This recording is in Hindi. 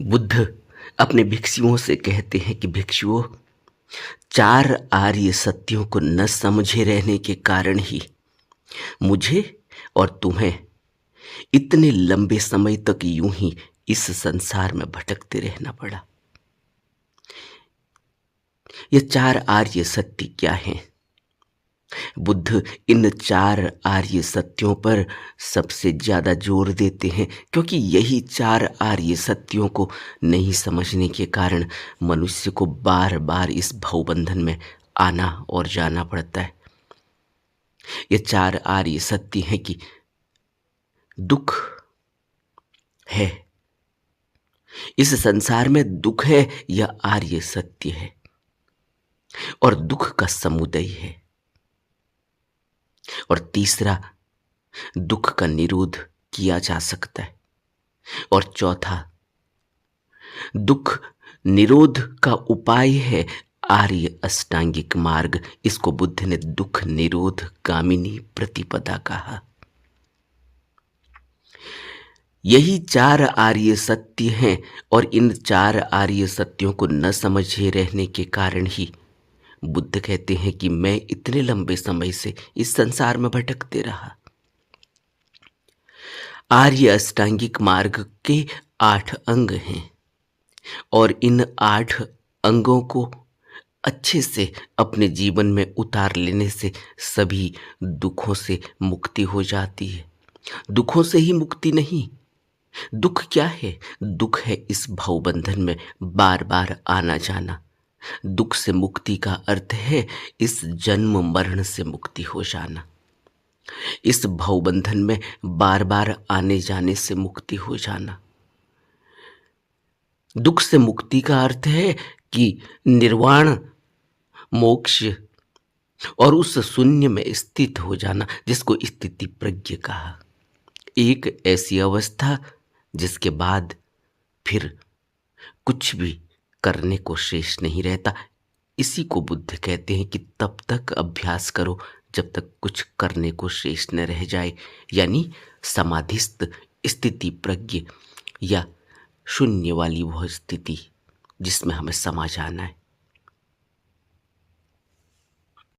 बुद्ध अपने भिक्षुओं से कहते हैं कि भिक्षुओं, चार आर्य सत्यों को न समझे रहने के कारण ही मुझे और तुम्हें इतने लंबे समय तक यूं ही इस संसार में भटकते रहना पड़ा। ये चार आर्य सत्य क्या हैं? बुद्ध इन चार आर्य सत्यों पर सबसे ज्यादा जोर देते हैं, क्योंकि यही चार आर्य सत्यों को नहीं समझने के कारण मनुष्य को बार बार इस भवबंधन में आना और जाना पड़ता है। ये चार आर्य सत्य हैं कि दुख है, इस संसार में दुख है, यह आर्य सत्य है, और दुख का समुदय है। और तीसरा, दुख का निरोध किया जा सकता है। और चौथा, दुख निरोध का उपाय है आर्य अष्टांगिक मार्ग। इसको बुद्ध ने दुख निरोध गामिनी प्रतिपदा कहा। यही चार आर्य सत्य हैं, और इन चार आर्य सत्यों को न समझे रहने के कारण ही बुद्ध कहते हैं कि मैं इतने लंबे समय से इस संसार में भटकते रहा। आर्य अष्टांगिक मार्ग के 8 अंग हैं, और इन 8 अंगों को अच्छे से अपने जीवन में उतार लेने से सभी दुखों से मुक्ति हो जाती है। दुखों से ही मुक्ति नहीं, दुख क्या है? दुख है इस भवबंधन में बार बार आना जाना। दुख से मुक्ति का अर्थ है इस जन्म मरण से मुक्ति हो जाना। इस भवबंधन में बार बार आने जाने से मुक्ति हो जाना। दुख से मुक्ति का अर्थ है कि निर्वाण, मोक्ष और उस शून्य में स्थित हो जाना, जिसको स्थिति प्रज्ञ कहा। एक ऐसी अवस्था जिसके बाद फिर कुछ भी करने को शेष नहीं रहता। इसी को बुद्ध कहते हैं कि तब तक अभ्यास करो जब तक कुछ करने को शेष न रह जाए, यानी समाधिस्थ स्थिति प्रज्ञ या शून्य वाली वह स्थिति जिसमें हमें समा जाना है।